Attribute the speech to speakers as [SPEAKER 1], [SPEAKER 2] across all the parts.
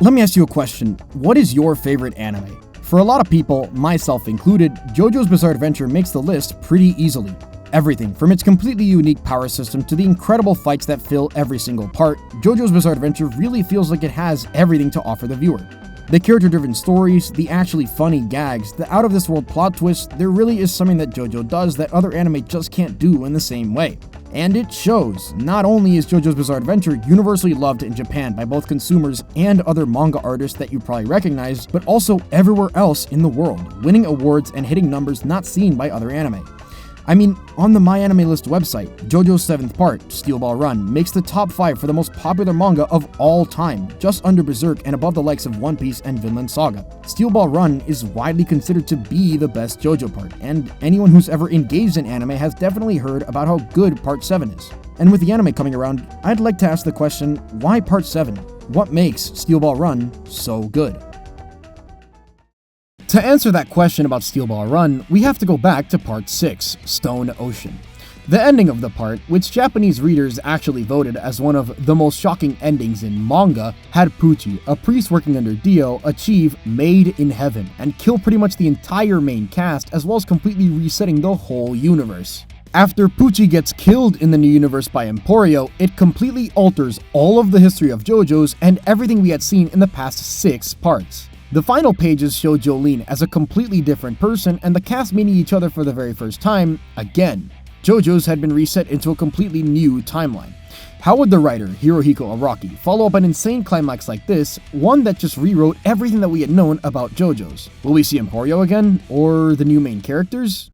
[SPEAKER 1] Let me ask you a question. What is your favorite anime? For a lot of people, myself included, JoJo's Bizarre Adventure makes the list pretty easily. Everything from its completely unique power system to the incredible fights that fill every single part, JoJo's Bizarre Adventure really feels like it has everything to offer the viewer. The character-driven stories, the actually funny gags, the out-of-this-world plot twists, there really is something that JoJo does that other anime just can't do in the same way. And it shows. Not only is JoJo's Bizarre Adventure universally loved in Japan by both consumers and other manga artists that you probably recognize, but also everywhere else in the world, winning awards and hitting numbers not seen by other anime. I mean, on the MyAnimeList website, JoJo's 7th part, Steel Ball Run, makes the top 5 for the most popular manga of all time, just under Berserk and above the likes of One Piece and Vinland Saga. Steel Ball Run is widely considered to be the best JoJo part, and anyone who's ever engaged in anime has definitely heard about how good Part 7 is. And with the anime coming around, I'd like to ask the question, why Part 7? What makes Steel Ball Run so good? To answer that question about Steel Ball Run, we have to go back to Part 6, Stone Ocean. The ending of the part, which Japanese readers actually voted as one of the most shocking endings in manga, had Pucci, a priest working under Dio, achieve Made in Heaven and kill pretty much the entire main cast, as well as completely resetting the whole universe. After Pucci gets killed in the new universe by Emporio, it completely alters all of the history of JoJo's and everything we had seen in the past 6 parts. The final pages show Jolene as a completely different person and the cast meeting each other for the very first time, again. JoJo's had been reset into a completely new timeline. How would the writer, Hirohiko Araki, follow up an insane climax like this, one that just rewrote everything that we had known about JoJo's? Will we see Emporio again? Or the new main characters?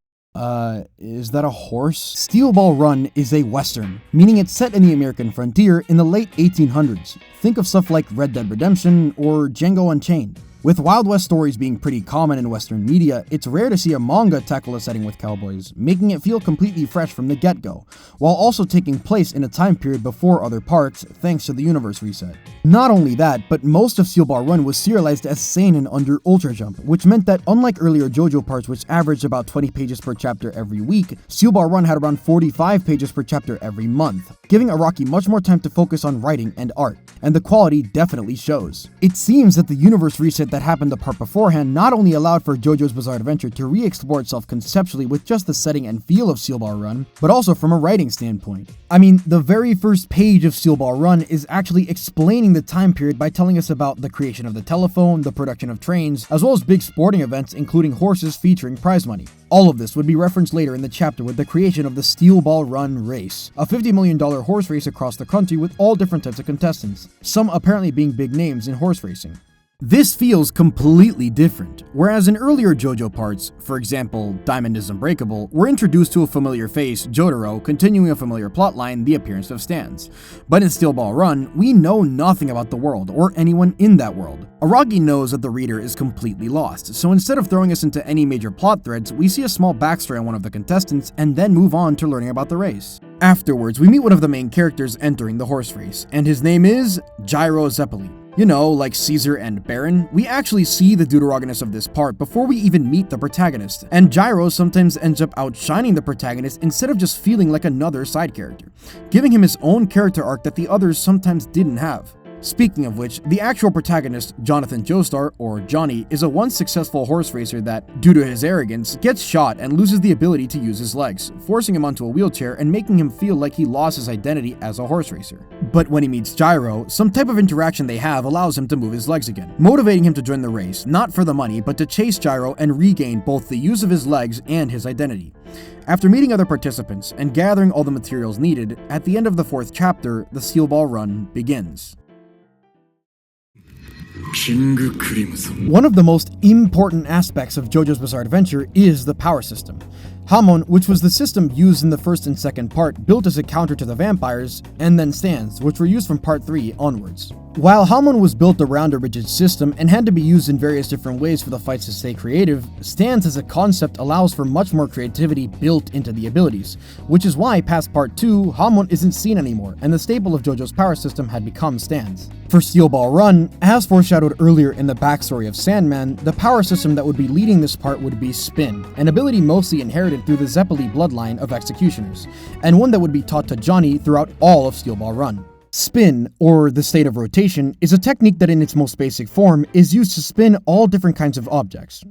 [SPEAKER 1] Is that a horse? Steel Ball Run is a western, meaning it's set in the American frontier in the late 1800s. Think of stuff like Red Dead Redemption or Django Unchained. With Wild West stories being pretty common in Western media, it's rare to see a manga tackle a setting with cowboys, making it feel completely fresh from the get-go, while also taking place in a time period before other parts, thanks to the universe reset. Not only that, but most of Steel Ball Run was serialized as seinen under Ultra Jump, which meant that unlike earlier JoJo parts which averaged about 20 pages per chapter every week, Steel Ball Run had around 45 pages per chapter every month, giving Araki much more time to focus on writing and art, and the quality definitely shows. It seems that the universe reset that happened the part beforehand not only allowed for JoJo's Bizarre Adventure to re-explore itself conceptually with just the setting and feel of Steel Ball Run, but also from a writing standpoint. I mean, the very first page of Steel Ball Run is actually explaining the time period by telling us about the creation of the telephone, the production of trains, as well as big sporting events including horses featuring prize money. All of this would be referenced later in the chapter with the creation of the Steel Ball Run race, a $50 million horse race across the country with all different types of contestants, some apparently being big names in horse racing. This feels completely different, whereas in earlier JoJo parts, for example, Diamond is Unbreakable, we're introduced to a familiar face, Jotaro, continuing a familiar plotline, the appearance of Stans. But in Steel Ball Run, we know nothing about the world, or anyone in that world. Araki knows that the reader is completely lost, so instead of throwing us into any major plot threads, we see a small backstory on one of the contestants, and then move on to learning about the race. Afterwards, we meet one of the main characters entering the horse race, and his name is Gyro Zeppeli. You know, like Caesar and Baron, we actually see the deuteragonist of this part before we even meet the protagonist, and Gyro sometimes ends up outshining the protagonist instead of just feeling like another side character, giving him his own character arc that the others sometimes didn't have. Speaking of which, the actual protagonist, Jonathan Joestar, or Johnny, is a once successful horse racer that, due to his arrogance, gets shot and loses the ability to use his legs, forcing him onto a wheelchair and making him feel like he lost his identity as a horse racer. But when he meets Gyro, some type of interaction they have allows him to move his legs again, motivating him to join the race, not for the money, but to chase Gyro and regain both the use of his legs and his identity. After meeting other participants and gathering all the materials needed, at the end of the 4th chapter, the Steel Ball Run begins. One of the most important aspects of JoJo's Bizarre Adventure is the power system. Hamon, which was the system used in the 1st and 2nd part, built as a counter to the vampires, and then Stans, which were used from part 3 onwards. While Hamon was built around a rigid system and had to be used in various different ways for the fights to stay creative, Stans as a concept allows for much more creativity built into the abilities, which is why past part 2, Hamon isn't seen anymore, and the staple of JoJo's power system had become Stans. For Steel Ball Run, as foreshadowed earlier in the backstory of Sandman, the power system that would be leading this part would be Spin, an ability mostly inherited through the Zeppeli bloodline of executioners, and one that would be taught to Johnny throughout all of Steel Ball Run. Spin, or the state of rotation, is a technique that in its most basic form is used to spin all different kinds of objects.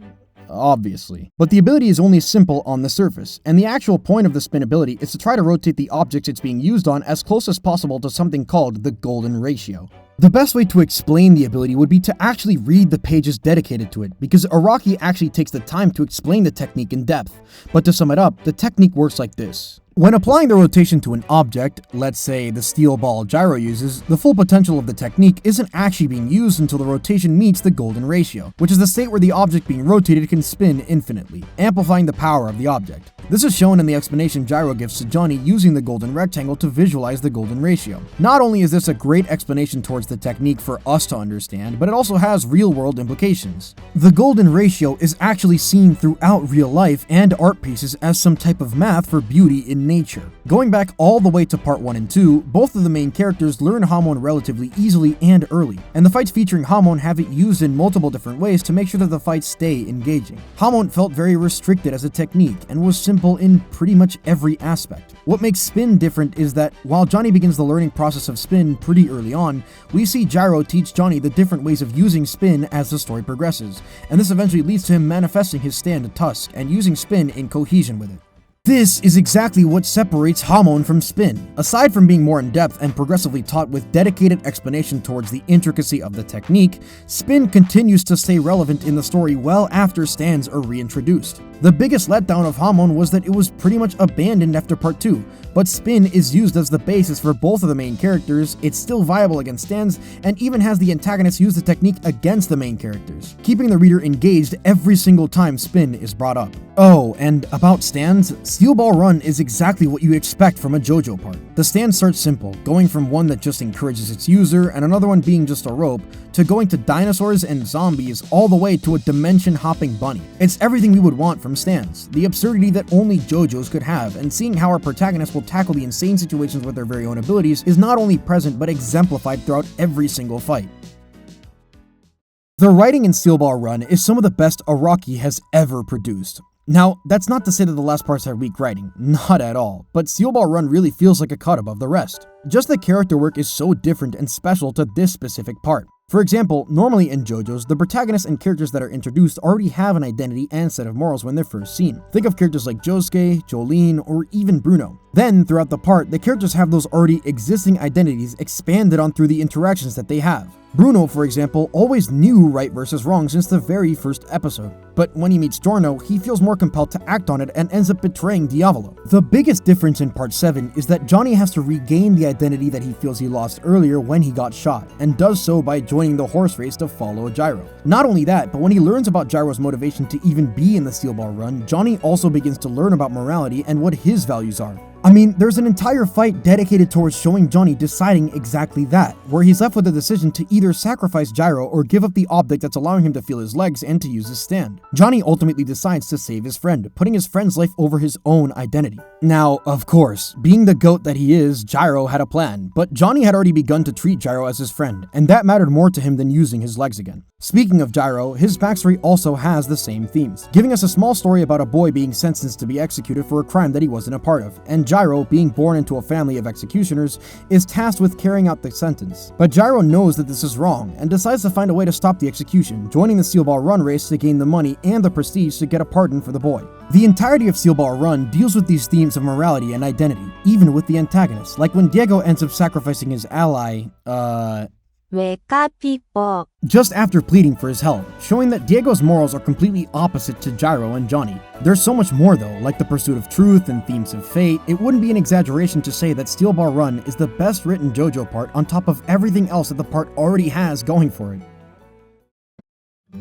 [SPEAKER 1] Obviously. But the ability is only simple on the surface, and the actual point of the spin ability is to try to rotate the objects it's being used on as close as possible to something called the golden ratio. The best way to explain the ability would be to actually read the pages dedicated to it, because Araki actually takes the time to explain the technique in depth. But to sum it up, the technique works like this. When applying the rotation to an object, let's say the steel ball gyro uses, the full potential of the technique isn't actually being used until the rotation meets the golden ratio, which is the state where the object being rotated can spin infinitely, amplifying the power of the object. This is shown in the explanation Gyro gives to Johnny using the golden rectangle to visualize the golden ratio. Not only is this a great explanation towards the technique for us to understand, but it also has real-world implications. The golden ratio is actually seen throughout real life and art pieces as some type of math for beauty in nature. Going back all the way to part 1 and 2, both of the main characters learn Hamon relatively easily and early, and the fights featuring Hamon have it used in multiple different ways to make sure that the fights stay engaging. Hamon felt very restricted as a technique and was simple in pretty much every aspect. What makes Spin different is that while Johnny begins the learning process of Spin pretty early on, we see Gyro teach Johnny the different ways of using Spin as the story progresses, and this eventually leads to him manifesting his stand Tusk and using Spin in cohesion with it. This is exactly what separates Hamon from Spin. Aside from being more in-depth and progressively taught with dedicated explanation towards the intricacy of the technique, Spin continues to stay relevant in the story well after stands are reintroduced. The biggest letdown of Hamon was that it was pretty much abandoned after part 2, but Spin is used as the basis for both of the main characters, it's still viable against stands, and even has the antagonist use the technique against the main characters, keeping the reader engaged every single time Spin is brought up. Oh, and about stands, Steel Ball Run is exactly what you expect from a JoJo part. The stand starts simple, going from one that just encourages its user and another one being just a rope, to going to dinosaurs and zombies all the way to a dimension-hopping bunny. It's everything we would want from stands, the absurdity that only JoJos could have, and seeing how our protagonist will tackle the insane situations with their very own abilities is not only present but exemplified throughout every single fight. The writing in Steel Ball Run is some of the best Araki has ever produced. Now, that's not to say that the last parts have weak writing, not at all, but Steel Ball Run really feels like a cut above the rest. Just the character work is so different and special to this specific part. For example, normally in JoJo's, the protagonists and characters that are introduced already have an identity and set of morals when they're first seen. Think of characters like Josuke, Jolene, or even Bruno. Then, throughout the part, the characters have those already existing identities expanded on through the interactions that they have. Bruno, for example, always knew right versus wrong since the very first episode, but when he meets Giorno, he feels more compelled to act on it and ends up betraying Diavolo. The biggest difference in part 7 is that Johnny has to regain the identity that he feels he lost earlier when he got shot, and does so by joining the horse race to follow Gyro. Not only that, but when he learns about Gyro's motivation to even be in the Steel Ball Run, Johnny also begins to learn about morality and what his values are. I mean, there's an entire fight dedicated towards showing Johnny deciding exactly that, where he's left with the decision to either sacrifice Gyro or give up the object that's allowing him to feel his legs and to use his stand. Johnny ultimately decides to save his friend, putting his friend's life over his own identity. Now, of course, being the goat that he is, Gyro had a plan, but Johnny had already begun to treat Gyro as his friend, and that mattered more to him than using his legs again. Speaking of Gyro, his backstory also has the same themes, giving us a small story about a boy being sentenced to be executed for a crime that he wasn't a part of, and Gyro, being born into a family of executioners, is tasked with carrying out the sentence. But Gyro knows that this is wrong, and decides to find a way to stop the execution, joining the Steel Ball Run race to gain the money and the prestige to get a pardon for the boy. The entirety of Steel Ball Run deals with these themes of morality and identity, even with the antagonist, like when Diego ends up sacrificing his ally, just after pleading for his help, showing that Diego's morals are completely opposite to Gyro and Johnny. There's so much more though, like the pursuit of truth and themes of fate. It wouldn't be an exaggeration to say that Steel Ball Run is the best written JoJo part on top of everything else that the part already has going for it.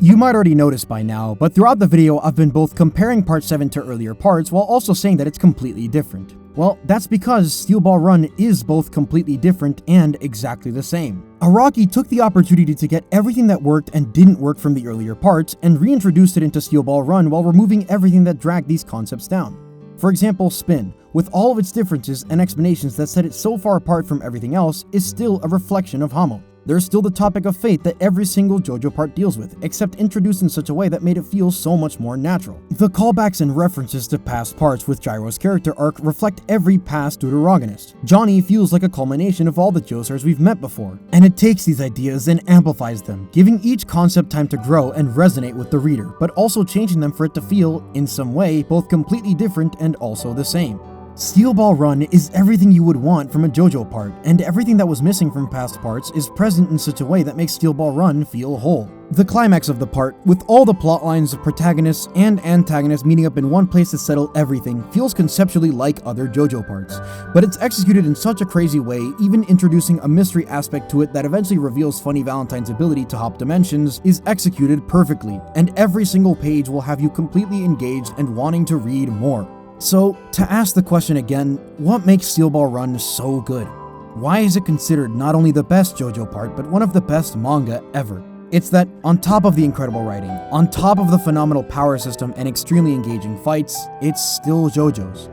[SPEAKER 1] You might already notice by now, but throughout the video I've been both comparing part 7 to earlier parts while also saying that it's completely different. Well, that's because Steel Ball Run is both completely different and exactly the same. Araki took the opportunity to get everything that worked and didn't work from the earlier parts and reintroduced it into Steel Ball Run while removing everything that dragged these concepts down. For example, Spin, with all of its differences and explanations that set it so far apart from everything else, is still a reflection of Hamon. There's still the topic of fate that every single JoJo part deals with, except introduced in such a way that made it feel so much more natural. The callbacks and references to past parts with Gyro's character arc reflect every past deuteragonist. Johnny feels like a culmination of all the Jostars we've met before, and it takes these ideas and amplifies them, giving each concept time to grow and resonate with the reader, but also changing them for it to feel, in some way, both completely different and also the same. Steel Ball Run is everything you would want from a JoJo part, and everything that was missing from past parts is present in such a way that makes Steel Ball Run feel whole. The climax of the part, with all the plot lines of protagonists and antagonists meeting up in one place to settle everything, feels conceptually like other JoJo parts, but it's executed in such a crazy way, even introducing a mystery aspect to it that eventually reveals Funny Valentine's ability to hop dimensions is executed perfectly, and every single page will have you completely engaged and wanting to read more. So, to ask the question again, what makes Steel Ball Run so good? Why is it considered not only the best JoJo part, but one of the best manga ever? It's that, on top of the incredible writing, on top of the phenomenal power system and extremely engaging fights, it's still JoJo's.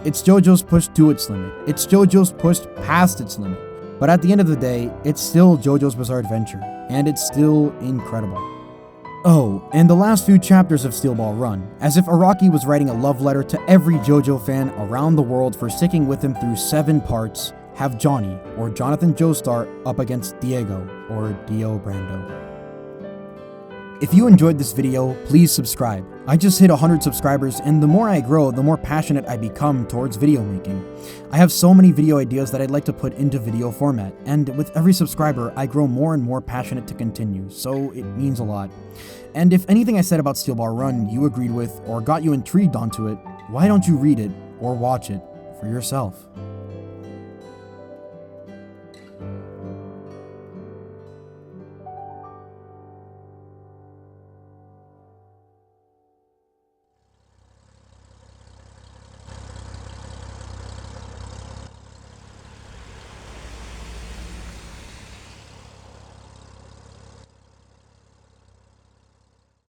[SPEAKER 1] It's JoJo's pushed to its limit. It's JoJo's pushed past its limit. But at the end of the day, it's still JoJo's Bizarre Adventure, and it's still incredible. Oh, and the last few chapters of Steel Ball Run, as if Araki was writing a love letter to every JoJo fan around the world for sticking with him through 7 parts, have Johnny, or Jonathan Joestar, up against Diego, or Dio Brando. If you enjoyed this video, please subscribe. I just hit 100 subscribers, and the more I grow, the more passionate I become towards video making. I have so many video ideas that I'd like to put into video format, and with every subscriber, I grow more and more passionate to continue, so it means a lot. And if anything I said about Steel Ball Run you agreed with, or got you intrigued onto it, why don't you read it, or watch it, for yourself?